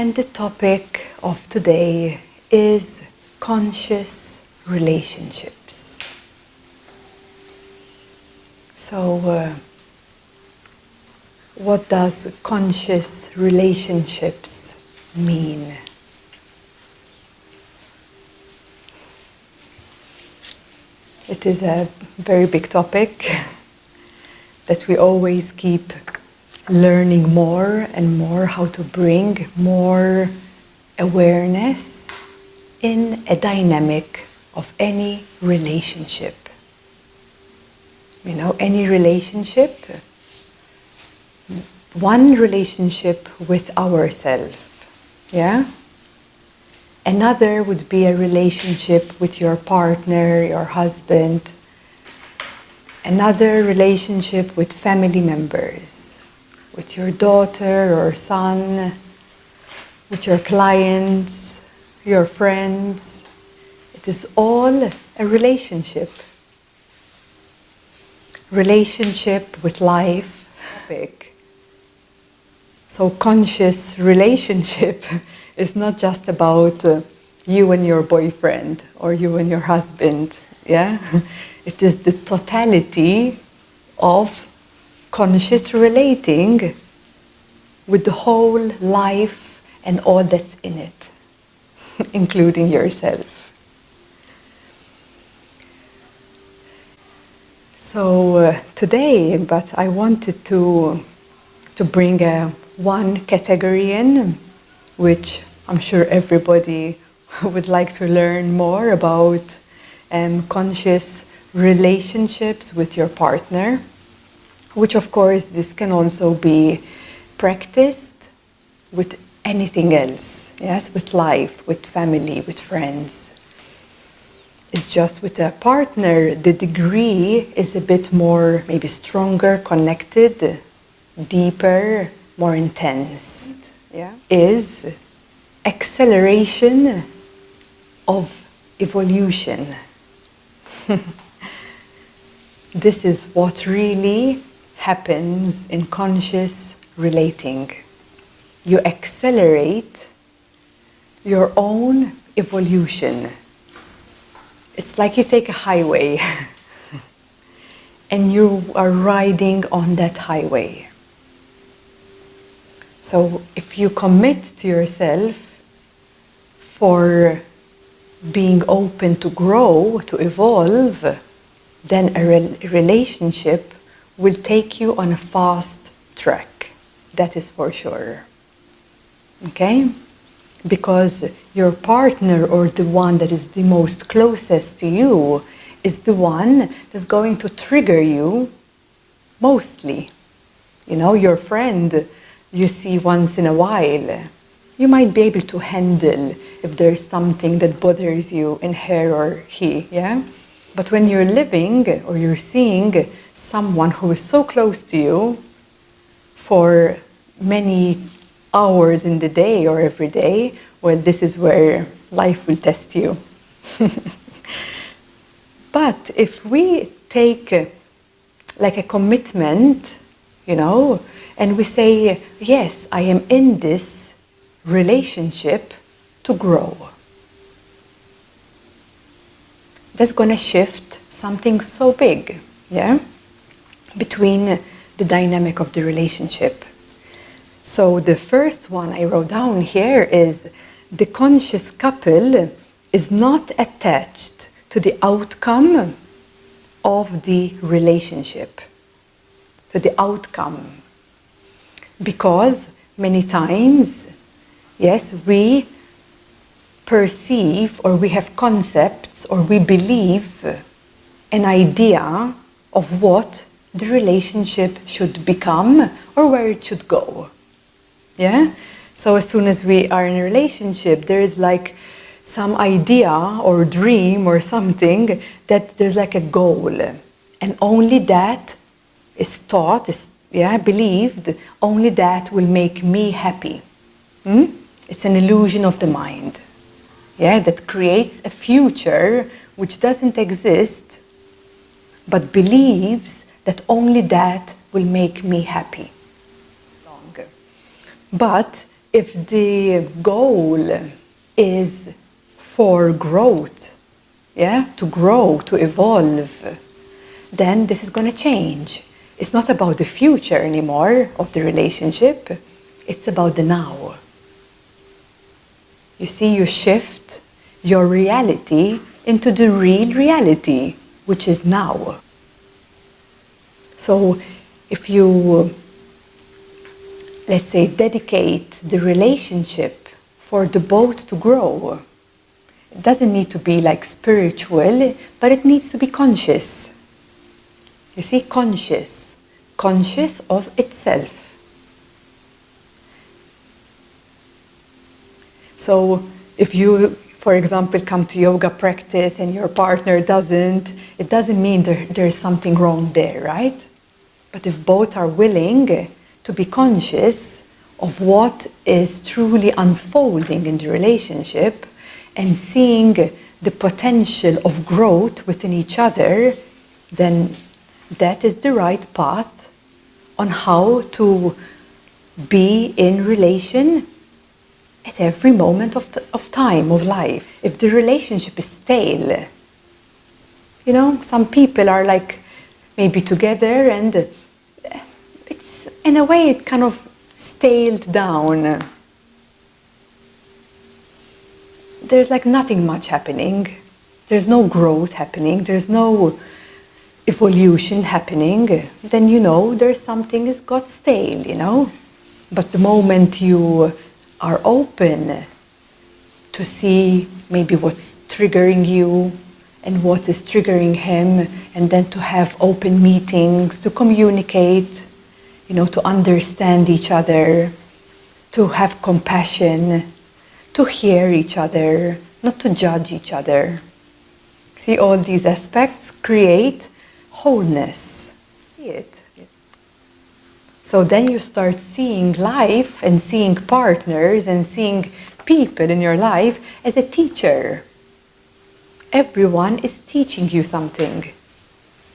And the topic of today is conscious relationships. So, what does conscious relationships mean? It is a very big topic that we always keep learning more and more how to bring more awareness in a dynamic of any relationship. You know, any relationship, one relationship with ourselves, yeah? Another would be a relationship with your partner, your husband. Another relationship with family members, with your daughter or son, with your clients, your friends. It is all a relationship. Relationship with life. So conscious relationship is not just about you and your boyfriend or you and your husband, yeah? It is the totality of conscious relating with the whole life and all that's in it, including yourself. So today, but I wanted to bring one category in, which I'm sure everybody would like to learn more about, conscious relationships with your partner, which of course this can also be practiced with anything else, yes, with life, with family, with friends. It's just with a partner, the degree is a bit more, maybe stronger, connected, deeper, more intense. Yeah, is acceleration of evolution. This is what really happens in conscious relating. You accelerate your own evolution. It's like you take a highway and you are riding on that highway. So if you commit to yourself for being open to grow, to evolve, then a relationship will take you on a fast track. That is for sure. Okay? Because your partner or the one that is the most closest to you is the one that's going to trigger you mostly. You know, your friend you see once in a while, you might be able to handle if there's something that bothers you in her or he, yeah? But when you're living or you're seeing someone who is so close to you for many hours in the day or every day, well, this is where life will test you. But if we take like a commitment, you know, and we say, yes, I am in this relationship to grow. That's going to shift something so big, yeah, between the dynamic of the relationship. So the first one I wrote down here is the conscious couple is not attached to the outcome of the relationship, to the outcome. Because many times, yes, we perceive or we have concepts or we believe an idea of what the relationship should become or where it should go. Yeah? So as soon as we are in a relationship, there is like some idea or dream or something that there's like a goal. And only that is taught, believed, only that will make me happy. It's an illusion of the mind. Yeah, that creates a future which doesn't exist, but believes that only that will make me happy. But if the goal is for growth, to grow, to evolve, then this is going to change. It's not about the future anymore of the relationship, it's about the now. You see, you shift your reality into the real reality, which is now. So if you, let's say, dedicate the relationship for the both to grow, it doesn't need to be like spiritual, but it needs to be conscious. You see, conscious of itself. So if you, for example, come to yoga practice and your partner doesn't, it doesn't mean there's something wrong there, right? But if both are willing to be conscious of what is truly unfolding in the relationship and seeing the potential of growth within each other, then that is the right path on how to be in relation at every moment of time, of life. If the relationship is stale, some people are like maybe together and it's, in a way, it kind of staled down. There's like nothing much happening. There's no growth happening. There's no evolution happening. Then there's something has got stale, But the moment you are open to see maybe what's triggering you and what is triggering him, and then to have open meetings, to communicate, to understand each other, to have compassion, to hear each other, not to judge each other. See, all these aspects create wholeness. See it? So then you start seeing life and seeing partners and seeing people in your life as a teacher. Everyone is teaching you something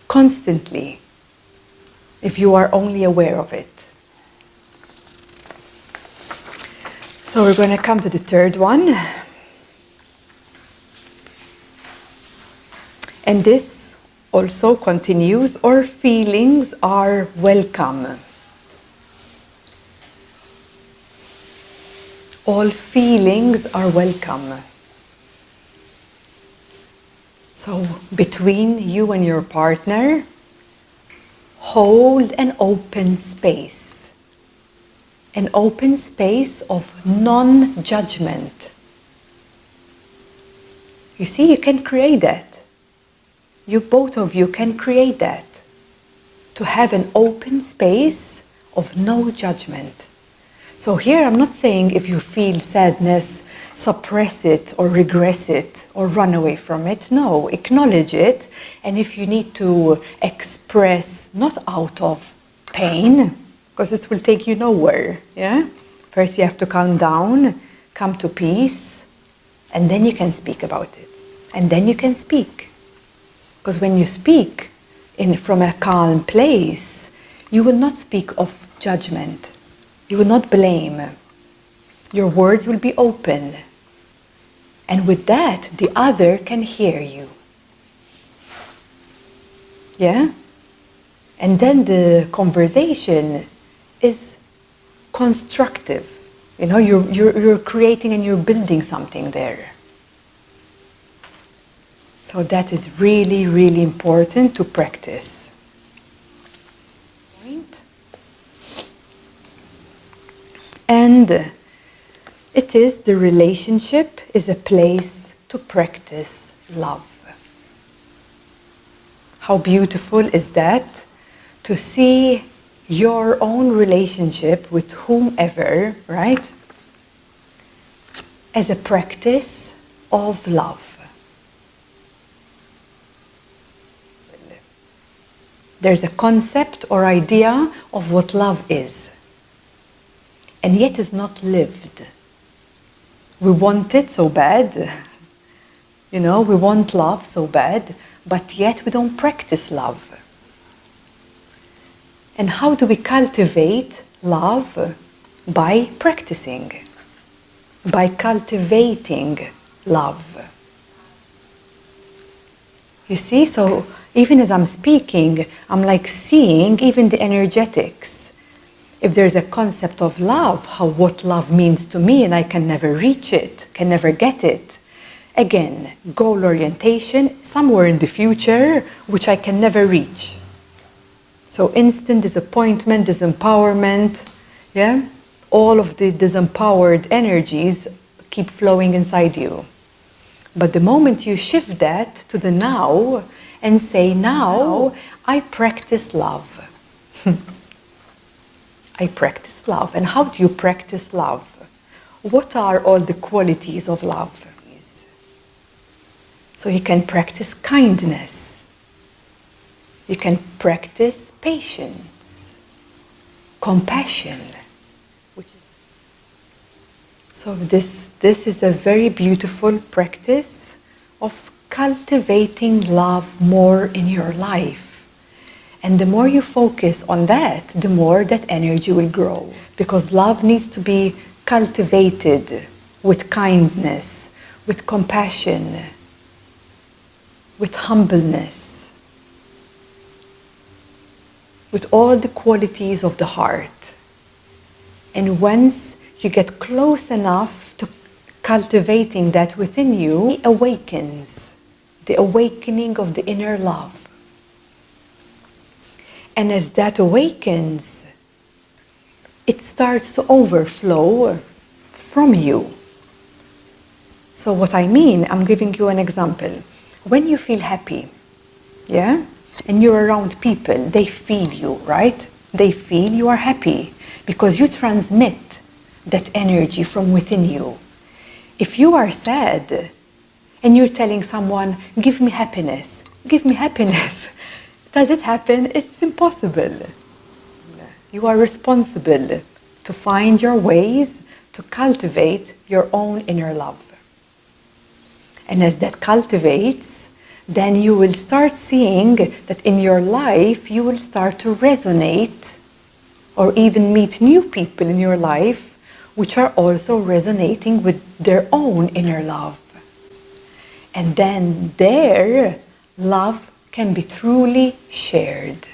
constantly, if you are only aware of it. So we're going to come to the third one. And this also continues, all feelings are welcome. All feelings are welcome. So between you and your partner, hold an open space. An open space of non-judgment. You see, you can create that. Both of you can create that. To have an open space of no judgment. So here I'm not saying if you feel sadness, suppress it or regress it or run away from it. No, acknowledge it. And if you need to express, not out of pain, because it will take you nowhere. First you have to calm down, come to peace, and then you can speak about it. And then you can speak. Because when you speak from a calm place, you will not speak of judgment. You will not blame. Your words will be open. And with that, the other can hear you. And then the conversation is constructive. You're creating and you're building something there. So that is really, really important to practice. And it is, the relationship is a place to practice love. How beautiful is that? To see your own relationship with whomever, right? As a practice of love. There's a concept or idea of what love is. And yet is not lived. We want it so bad. We want love so bad, but yet we don't practice love. And how do we cultivate love? By practicing, by cultivating love. You see, so even as I'm speaking, I'm like seeing even the energetics. If there's a concept of love, what love means to me, and I can never reach it, can never get it. Again, goal orientation, somewhere in the future, which I can never reach. So instant disappointment, disempowerment, yeah? All of the disempowered energies keep flowing inside you. But the moment you shift that to the now and say, now I practice love. I practice love. And how do you practice love? What are all the qualities of love? So you can practice kindness. You can practice patience, compassion. So this is a very beautiful practice of cultivating love more in your life. And the more you focus on that, the more that energy will grow. Because love needs to be cultivated with kindness, with compassion, with humbleness, with all the qualities of the heart. And once you get close enough to cultivating that within you, it awakens, the awakening of the inner love. And as that awakens, it starts to overflow from you. So what I mean, I'm giving you an example. When you feel happy, yeah, and you're around people, they feel you, right? They feel you are happy because you transmit that energy from within you. If you are sad and you're telling someone, give me happiness, does it happen? It's impossible. You are responsible to find your ways to cultivate your own inner love. And as that cultivates, then you will start seeing that in your life you will start to resonate or even meet new people in your life which are also resonating with their own inner love. And then their love can be truly shared.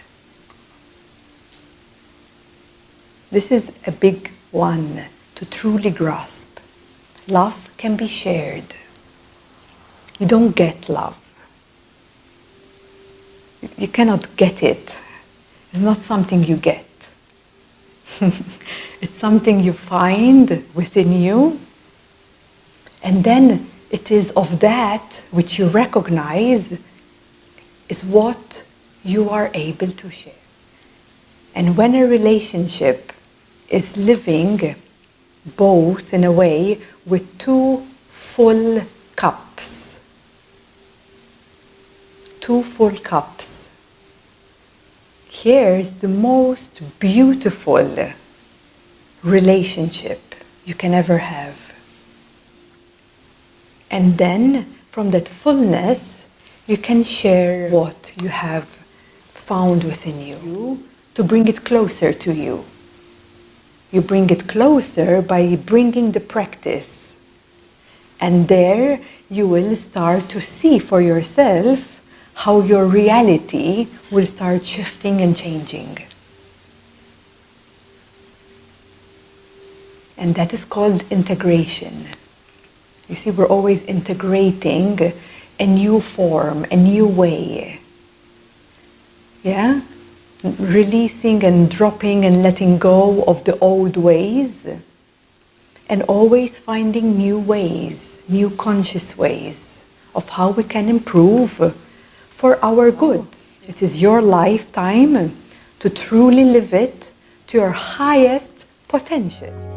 This is a big one to truly grasp. Love can be shared. You don't get love. You cannot get it. It's not something you get. It's something you find within you, and then it is of that which you recognize is what you are able to share. And when a relationship is living both in a way with two full cups, here's the most beautiful relationship you can ever have. And then from that fullness, you can share what you have found within you to bring it closer to you. You bring it closer by bringing the practice. And there you will start to see for yourself how your reality will start shifting and changing. And that is called integration. You see, we're always integrating a new form, a new way. Yeah? Releasing and dropping and letting go of the old ways, and always finding new ways, new conscious ways of how we can improve for our good. It is your lifetime to truly live it to your highest potential.